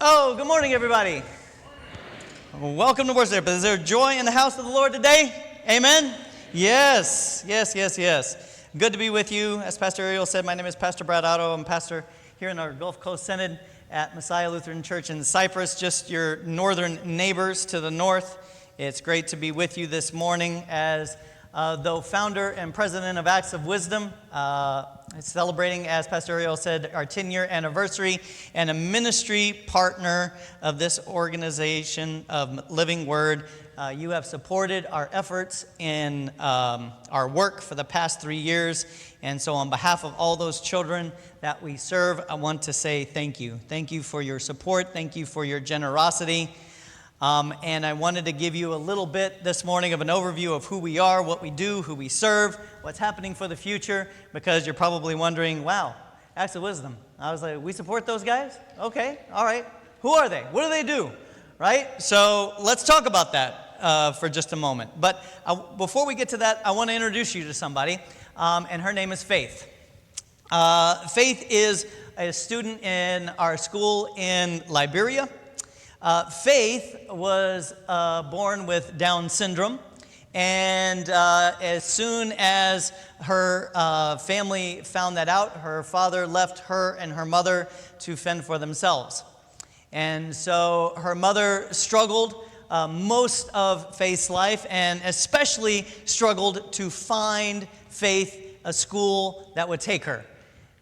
Oh, good morning, everybody. Welcome to worship. Is there joy in the house of the Lord today? Amen? Yes. Good to be with you. As Pastor Ariel said, my name is Pastor Brad Otto. I'm pastor here in our Gulf Coast Synod at Messiah Lutheran Church in Cyprus, just your northern neighbors to the north. It's great to be with you this morning as though founder and president of Acts of Wisdom, celebrating, as Pastor Ariel said, our 10-year anniversary, and a ministry partner of this organization of Living Word. You have supported our efforts in our work for the past 3 years, and so on behalf of all those children that we serve, I want to say thank you. Thank you for your support. Thank you for your generosity. And I wanted to give you a little bit this morning of an overview of who we are, what we do, who we serve, what's happening for the future, because you're probably wondering, wow, Acts of Wisdom. I was like, we support those guys? Okay, all right. Who are they? What do they do? Right? So let's talk about that for just a moment. But before we get to that, I want to introduce you to somebody, and her name is Faith. Faith is a student in our school in Liberia. Faith was born with Down syndrome, and as soon as her family found that out, her father left her and her mother to fend for themselves. And so her mother struggled most of Faith's life, and especially struggled to find Faith a school that would take her,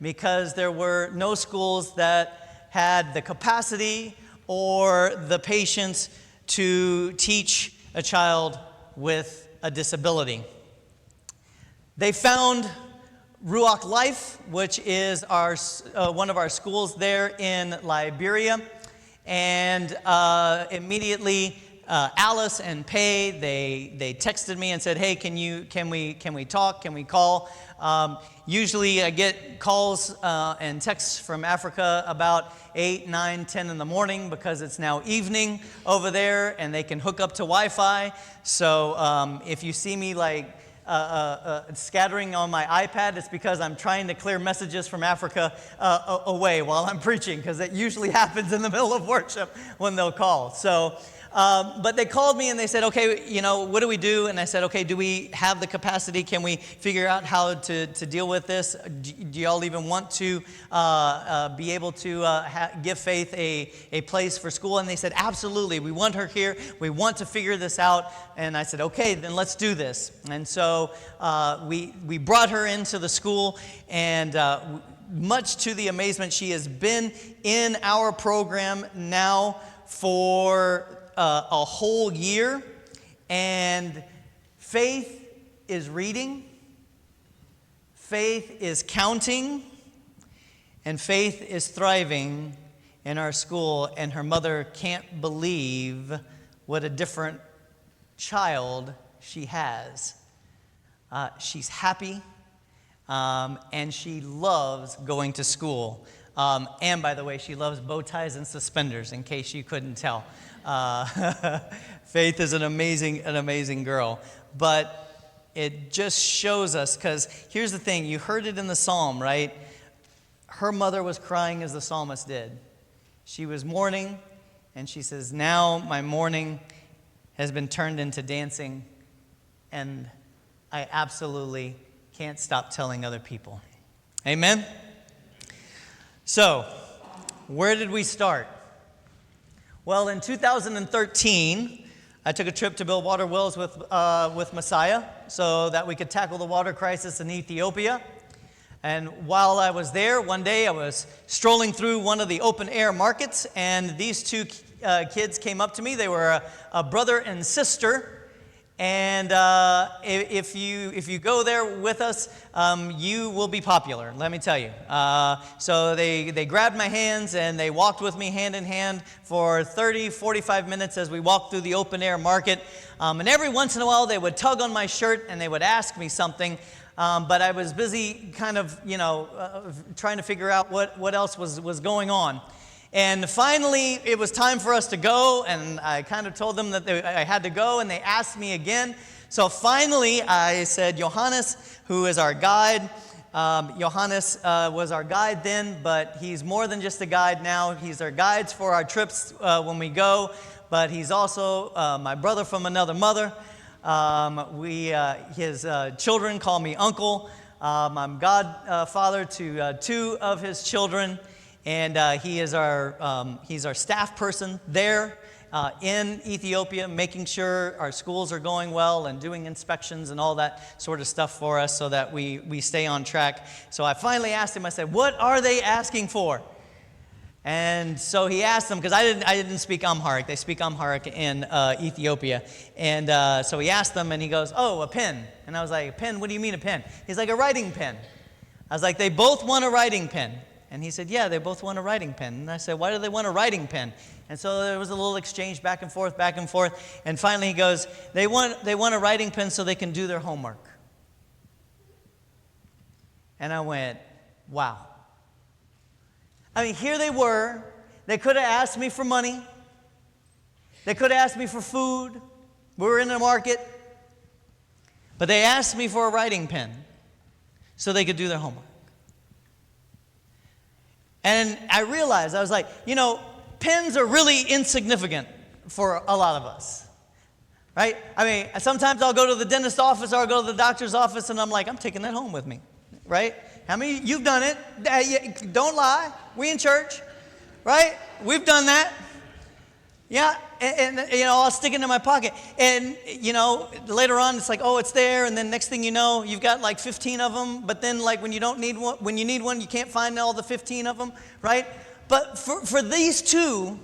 because there were no schools that had the capacity or the patience to teach a child with a disability. They found Ruach Life, which is our one of our schools there in Liberia, and immediately Alice and Pei, they texted me and said, "Hey, can we talk? Can we call?" Usually I get calls and texts from Africa about 8, 9, 10 in the morning, because it's now evening over there and they can hook up to Wi-Fi. So if you see me like scattering on my iPad, it's because I'm trying to clear messages from Africa away while I'm preaching, because it usually happens in the middle of worship when they'll call. So but they called me and they said, okay, what do we do? And I said, okay, do we have the capacity? Can we figure out how to deal with this? Do y'all even want to be able to give Faith a place for school? And they said, absolutely. We want her here. We want to figure this out. And I said, okay, then let's do this. And so we brought her into the school, and much to the amazement, she has been in our program now for a whole year, and Faith is reading, Faith is counting, and Faith is thriving in our school, and her mother can't believe what a different child she has. She's happy, and she loves going to school. And by the way, she loves bow ties and suspenders, in case you couldn't tell. Faith is an amazing girl. But it just shows us, because here's the thing, you heard it in the psalm, right? Her mother was crying as the psalmist did. She was mourning, and she says, now my mourning has been turned into dancing, and I absolutely can't stop telling other people. Amen? So, where did we start? Well, in 2013, I took a trip to build water wells with Messiah so that we could tackle the water crisis in Ethiopia. And while I was there, one day I was strolling through one of the open-air markets, and these two kids came up to me. They were a brother and sister. And if you go there with us, you will be popular, let me tell you. So they grabbed my hands and they walked with me hand in hand for 30, 45 minutes as we walked through the open air market. And every once in a while they would tug on my shirt and they would ask me something. But I was busy kind of, trying to figure out what else was going on. And finally, it was time for us to go, and I kind of told them that I had to go, and they asked me again. So finally, I said, Johannes, who is our guide, Johannes was our guide then, but he's more than just a guide now. He's our guides for our trips when we go, but he's also my brother from another mother. His children call me uncle. I'm godfather to two of his children, and he's our staff person there in Ethiopia, making sure our schools are going well and doing inspections and all that sort of stuff for us so that we stay on track. So I finally asked him, I said, what are they asking for? And so he asked them, because I didn't speak Amharic. They speak Amharic in Ethiopia. And so he asked them, and he goes, oh, a pen. And I was like, a pen? What do you mean a pen? He's like, a writing pen. I was like, they both want a writing pen. And he said, yeah, they both want a writing pen. And I said, why do they want a writing pen? And so there was a little exchange back and forth. And finally he goes, they want a writing pen so they can do their homework. And I went, wow. I mean, here they were. They could have asked me for money. They could have asked me for food. We were in the market. But they asked me for a writing pen so they could do their homework. And I realized, I was like, pens are really insignificant for a lot of us, right? I mean, sometimes I'll go to the dentist's office or I'll go to the doctor's office and I'm like, I'm taking that home with me, right? How many, you've done it. Don't lie. We in church, right? We've done that. Yeah, and I'll stick it in my pocket. And, later on it's like, oh, it's there. And then next thing you know, you've got like 15 of them. But then like when you need one, you can't find all the 15 of them, right? But for these two,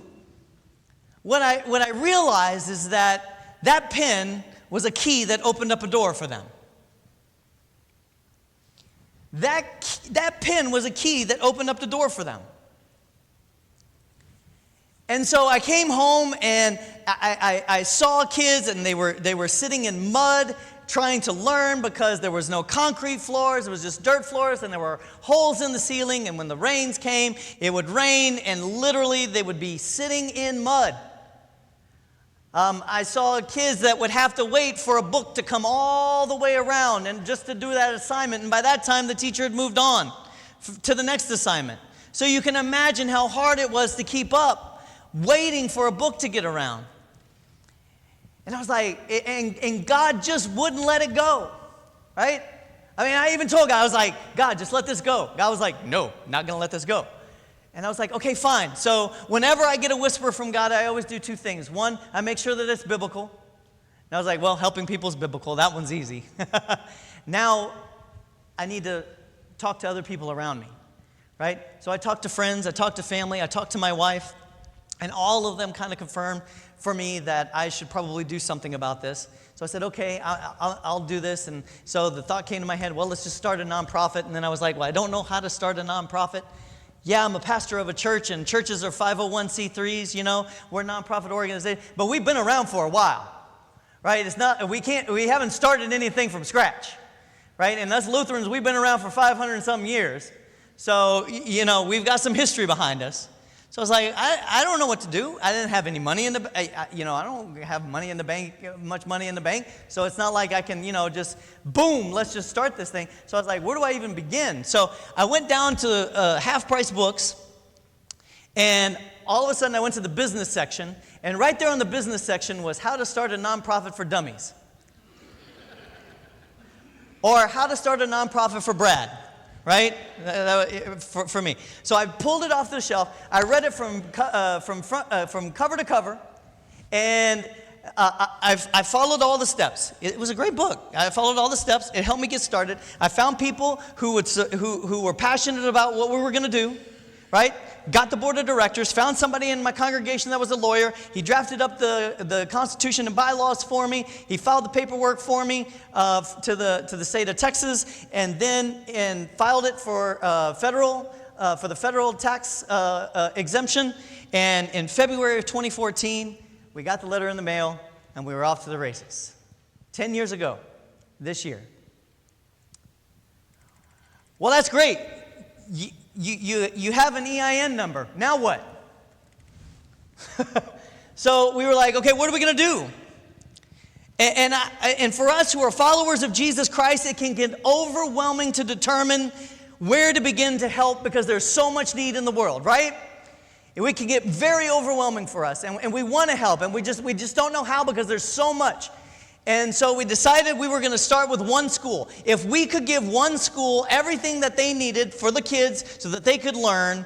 what I realized is that pen was a key that opened up a door for them. That pen was a key that opened up the door for them. And so I came home and I saw kids and they were sitting in mud trying to learn because there was no concrete floors. It was just dirt floors and there were holes in the ceiling. And when the rains came, it would rain and literally they would be sitting in mud. I saw kids that would have to wait for a book to come all the way around and just to do that assignment. And by that time, the teacher had moved on to the next assignment. So you can imagine how hard it was to keep up, waiting for a book to get around. And I was like, and God just wouldn't let it go, right? I mean, I even told God, I was like, God, just let this go. God was like, no, not going to let this go. And I was like, okay, fine. So whenever I get a whisper from God, I always do two things. One, I make sure that it's biblical. And I was like, well, helping people is biblical. That one's easy. Now, I need to talk to other people around me, right? So I talk to friends, I talk to family, I talk to my wife, and all of them kind of confirmed for me that I should probably do something about this. So I said, okay, I'll do this. And so the thought came to my head, well, let's just start a nonprofit. And then I was like, well, I don't know how to start a nonprofit. Yeah, I'm a pastor of a church, and churches are 501c3s, we're a nonprofit organization, but we've been around for a while, right? We haven't started anything from scratch, right? And us Lutherans, we've been around for 500 and something years. So, we've got some history behind us. So I was like, I don't know what to do. I didn't have any money in the, I don't have money in the bank, much money in the bank. So it's not like I can, just boom, let's just start this thing. So I was like, where do I even begin? So I went down to half-price books, and all of a sudden I went to the business section, and right there on the business section was how to start a nonprofit for dummies. Or how to start a nonprofit for Brad. Right? For me. So I pulled it off the shelf. I read it from cover to cover, and I followed all the steps. It was a great book. I followed all the steps. It helped me get started. I found people who were passionate about what we were going to do. Right? Got the board of directors, found somebody in my congregation that was a lawyer. He drafted up the Constitution and bylaws for me. He filed the paperwork for me to the state of Texas, and filed it for the federal tax exemption. And in February of 2014, we got the letter in the mail, and we were off to the races. 10 years ago, this year. Well, that's great. You have an EIN number. Now what? So we were like, okay, what are we going to do? And for us who are followers of Jesus Christ, it can get overwhelming to determine where to begin to help because there's so much need in the world, right? It can get very overwhelming for us, and we want to help, and we just don't know how because there's so much. And so we decided we were going to start with one school. If we could give one school everything that they needed for the kids so that they could learn,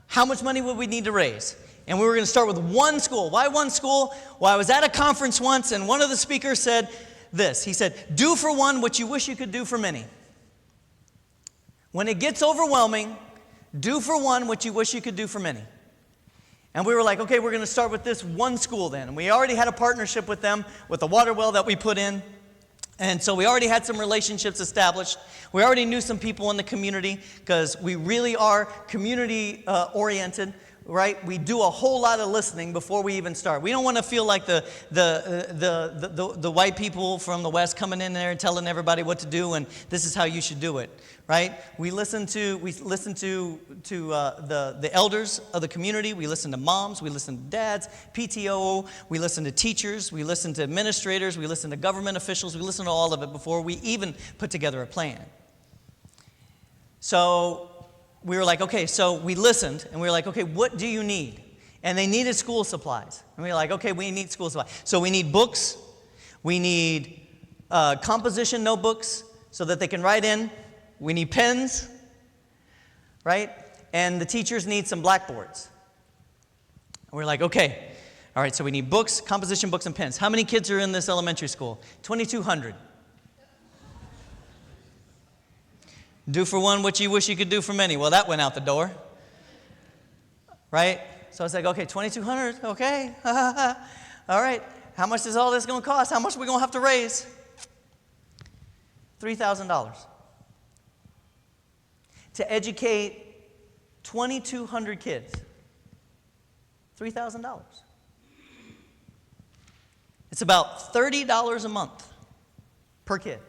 how much money would we need to raise? And we were going to start with one school. Why one school? Well, I was at a conference once, and one of the speakers said this. He said, "Do for one what you wish you could do for many." When it gets overwhelming, do for one what you wish you could do for many. And we were like, okay, we're going to start with this one school then. And we already had a partnership with them, with the water well that we put in. And so we already had some relationships established. We already knew some people in the community because we really are community oriented, right? We do a whole lot of listening before we even start. We don't want to feel like the white people from the West coming in there and telling everybody what to do and this is how you should do it, right? We listen to the elders of the community. We listen to moms. We listen to dads, PTO. We listen to teachers. We listen to administrators. We listen to government officials. We listen to all of it before we even put together a plan. So we were like, okay, so we listened, and we were like, okay, what do you need? And they needed school supplies. And we were like, okay, we need school supplies. So we need books. We need composition notebooks so that they can write in. We need pens, right? And the teachers need some blackboards. And we're like, okay, all right, so we need books, composition books, and pens. How many kids are in this elementary school? 2,200. Do for one what you wish you could do for many. Well, that went out the door, right? So I was like, okay, 2,200, okay. All right, how much is all this going to cost? How much are we going to have to raise? $3,000. To educate 2,200 kids. $3,000. It's about $30 a month per kid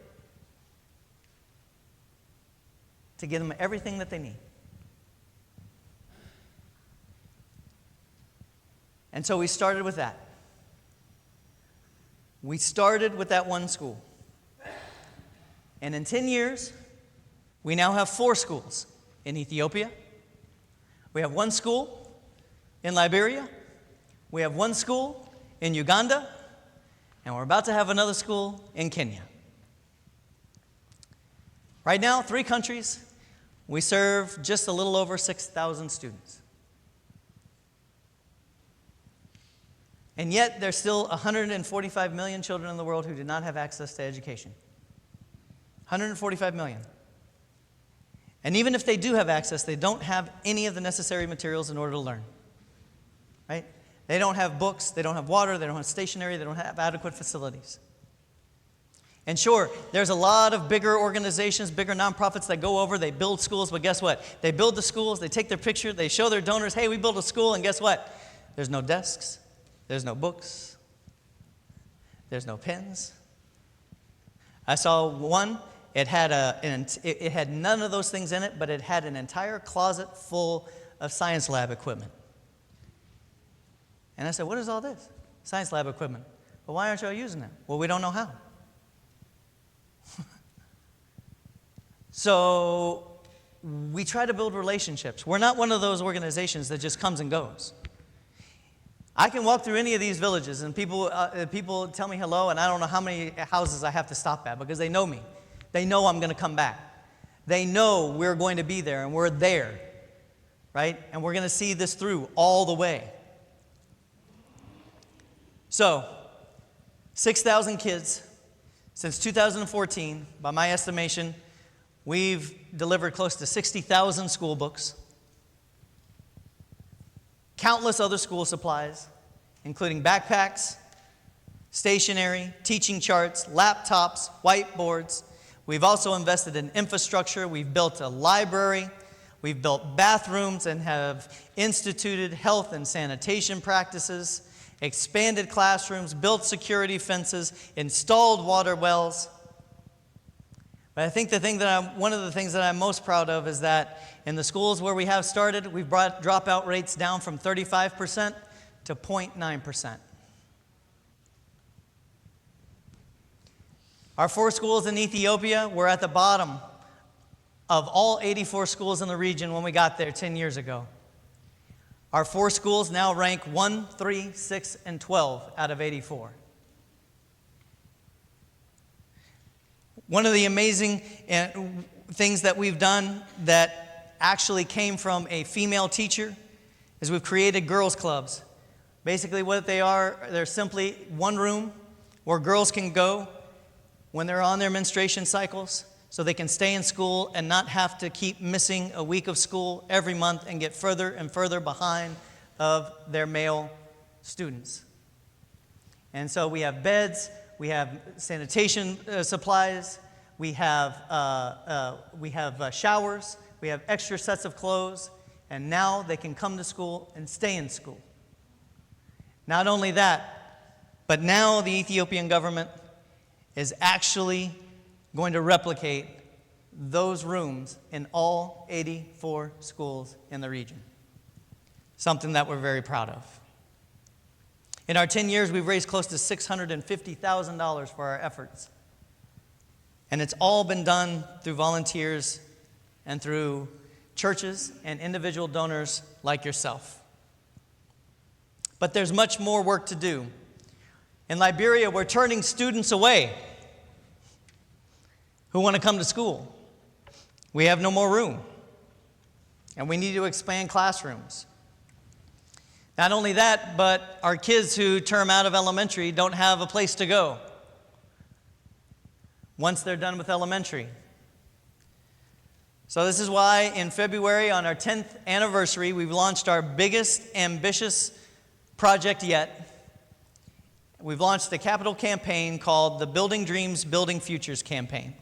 to give them everything that they need. And so we started with that. We started with that one school. And in 10 years, we now have 4 schools in Ethiopia. We have 1 school in Liberia. We have 1 school in Uganda. And we're about to have another school in Kenya. Right now, 3 countries. We serve just a little over 6,000 students. And yet, there's still 145 million children in the world who do not have access to education. 145 million. And even if they do have access, they don't have any of the necessary materials in order to learn. Right? They don't have books, they don't have water, they don't have stationery, they don't have adequate facilities. And sure, there's a lot of bigger organizations, bigger nonprofits that go over, they build schools, but guess what? They build the schools, they take their picture, they show their donors, hey, we built a school, and guess what? There's no desks, there's no books, there's no pens. I saw one, it had none of those things in it, but it had an entire closet full of science lab equipment. And I said, what is all this? Science lab equipment. Well, why aren't y'all using it? Well, we don't know how. So we try to build relationships. We're not one of those organizations that just comes and goes. I can walk through any of these villages and people tell me hello, and I don't know how many houses I have to stop at because they know me. They know I'm going to come back. They know we're going to be there, and we're there, right? And we're going to see this through all the way. So, 6,000 kids since 2014, by my estimation. We've delivered close to 60,000 school books, countless other school supplies, including backpacks, stationery, teaching charts, laptops, whiteboards. We've also invested in infrastructure. We've built a library. We've built bathrooms and have instituted health and sanitation practices, expanded classrooms, built security fences, installed water wells. But I think one of the things that I'm most proud of is that in the schools where we have started, we've brought dropout rates down from 35% to 0.9%. Our 4 schools in Ethiopia were at the bottom of all 84 schools in the region when we got there 10 years ago. Our 4 schools now rank 1, 3, 6, and 12 out of 84. One of the amazing things that we've done that actually came from a female teacher is we've created girls' clubs. Basically what they are, they're simply one room where girls can go when they're on their menstruation cycles so they can stay in school and not have to keep missing a week of school every month and get further and further behind of their male students. And so we have beds, we have sanitation supplies, we have showers, we have extra sets of clothes, and now they can come to school and stay in school. Not only that, but now the Ethiopian government is actually going to replicate those rooms in all 84 schools in the region. Something that we're very proud of. In our 10 years, we've raised close to $650,000 for our efforts. And it's all been done through volunteers and through churches and individual donors like yourself. But there's much more work to do. In Liberia, we're turning students away who want to come to school. We have no more room, and we need to expand classrooms. Not only that, but our kids who term out of elementary don't have a place to go once they're done with elementary. So this is why in February, on our 10th anniversary, we've launched our biggest ambitious project yet. We've launched the capital campaign called the Building Dreams, Building Futures campaign.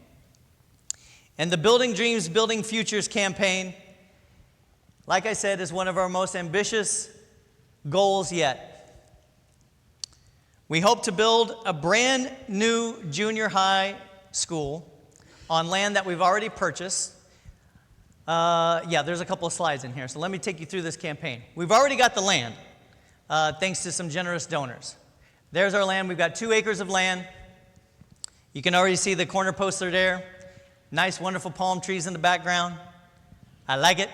And the Building Dreams, Building Futures campaign, like I said, is one of our most ambitious goals yet. We hope to build a brand new junior high school on land that we've already purchased. There's a couple of slides in here, so let me take you through this campaign. We've already got the land, thanks to some generous donors. There's our land. We've got 2 acres of land. You can already see the corner poster there. Nice, wonderful palm trees in the background. I like it.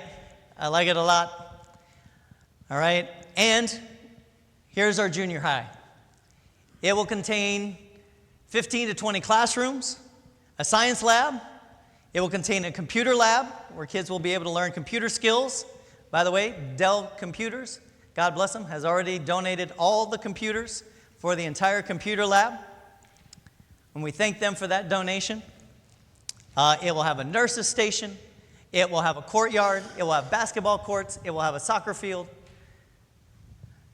I like it a lot. All right. And here's our junior high. It will contain 15 to 20 classrooms, a science lab. It will contain a computer lab where kids will be able to learn computer skills. By the way, Dell Computers, God bless them, has already donated all the computers for the entire computer lab. And we thank them for that donation. It will have a nurse's station. It will have a courtyard. It will have basketball courts. It will have a soccer field.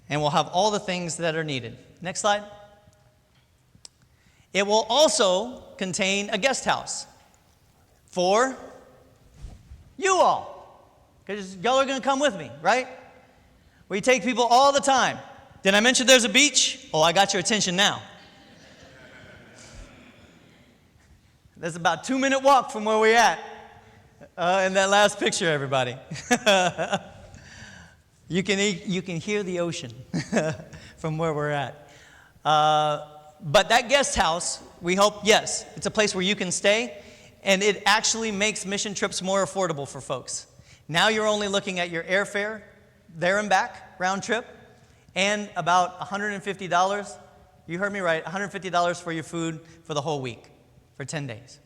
And we'll have all the things that are needed. Next slide. It will also contain a guest house for you all. Because y'all are going to come with me, right? We take people all the time. Did I mention there's a beach? Oh, I got your attention now. There's about a 2-minute walk from where we're at. In that last picture, everybody. You can hear the ocean from where we're at. But that guest house, we hope, yes, it's a place where you can stay, and it actually makes mission trips more affordable for folks. Now you're only looking at your airfare there and back, round trip, and about $150, you heard me right, $150 for your food for the whole week, for 10 days.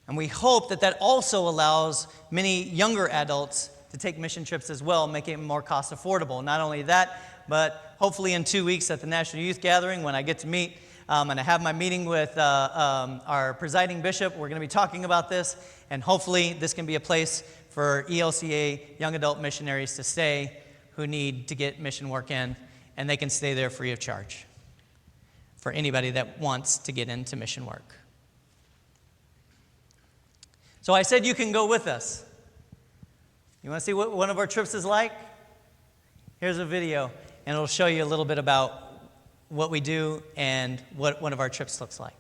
And we hope that that also allows many younger adults to take mission trips as well, making it more cost affordable. Not only that, but hopefully in 2 weeks at the National Youth Gathering, when I get to meet and I have my meeting with our presiding bishop, we're going to be talking about this, and hopefully this can be a place for ELCA young adult missionaries to stay who need to get mission work in, and they can stay there free of charge for anybody that wants to get into mission work. So I said you can go with us. You want to see what one of our trips is like? Here's a video, and it'll show you a little bit about what we do and what one of our trips looks like.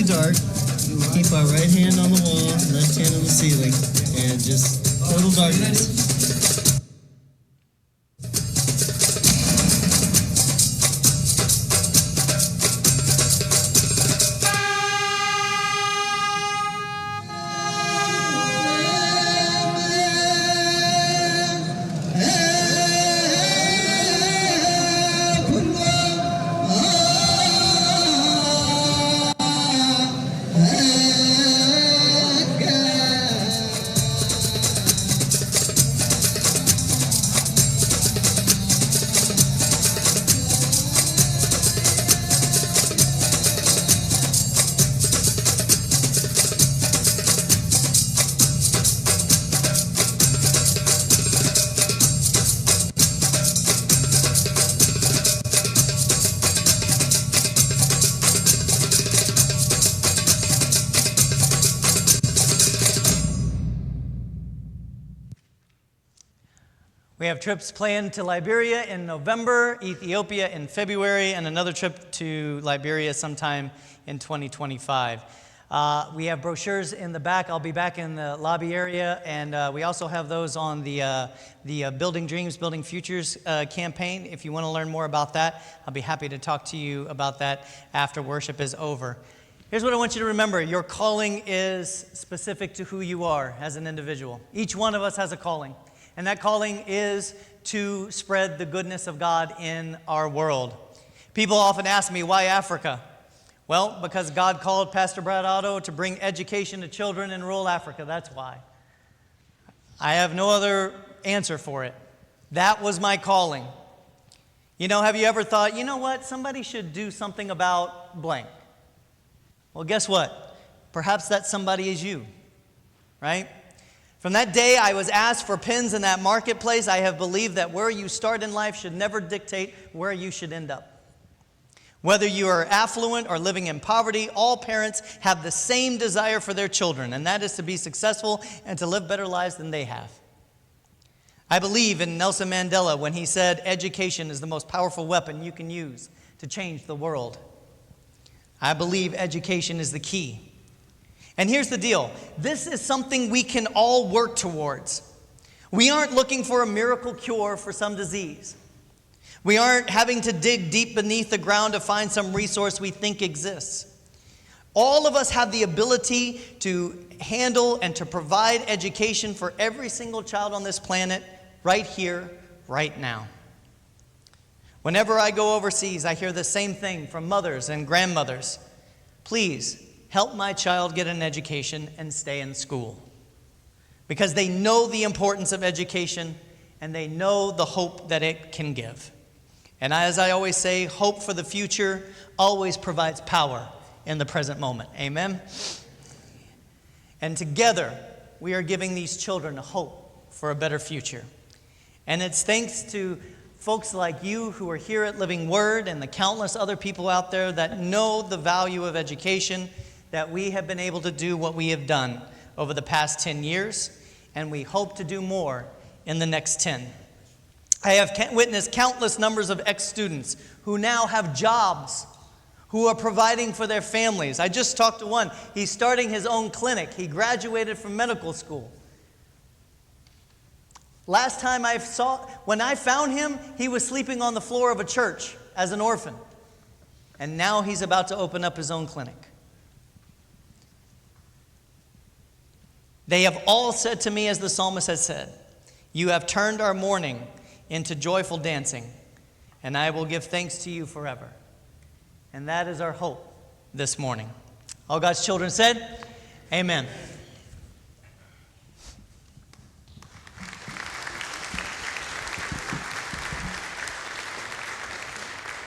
completely dark. Keep our right hand on the wall, left hand on the ceiling, and just total darkness. We have trips planned to Liberia in November, Ethiopia in February, and another trip to Liberia sometime in 2025. We have brochures in the back. I'll be back in the lobby area, and we also have those on the Building Dreams, Building Futures campaign. If you want to learn more about that, I'll be happy to talk to you about that after worship is over. Here's what I want you to remember. Your calling is specific to who you are as an individual. Each one of us has a calling. And that calling is to spread the goodness of God in our world. People often ask me, why Africa? Well, because God called Pastor Brad Otto to bring education to children in rural Africa. That's why. I have no other answer for it. That was my calling. You know, have you ever thought, you know what, somebody should do something about blank? Well, guess what? Perhaps that somebody is you, right? From that day I was asked for pins in that marketplace, I have believed that where you start in life should never dictate where you should end up. Whether you are affluent or living in poverty, all parents have the same desire for their children, and that is to be successful and to live better lives than they have. I believe in Nelson Mandela when he said, education is the most powerful weapon you can use to change the world. I believe education is the key. And here's the deal. This is something we can all work towards. We aren't looking for a miracle cure for some disease. We aren't having to dig deep beneath the ground to find some resource we think exists. All of us have the ability to handle and to provide education for every single child on this planet right here, right now. Whenever I go overseas, I hear the same thing from mothers and grandmothers. Please, help my child get an education and stay in school. Because they know the importance of education and they know the hope that it can give. And as I always say, hope for the future always provides power in the present moment. Amen? And together, we are giving these children hope for a better future. And it's thanks to folks like you who are here at Living Word and the countless other people out there that know the value of education that we have been able to do what we have done over the past 10 years, and we hope to do more in the next 10. I have witnessed countless numbers of ex-students who now have jobs, who are providing for their families. I just talked to one. He's starting his own clinic. He graduated from medical school. Last time when I found him, he was sleeping on the floor of a church as an orphan. And now he's about to open up his own clinic. They have all said to me, as the psalmist has said, you have turned our mourning into joyful dancing, and I will give thanks to you forever. And that is our hope this morning. All God's children said, amen.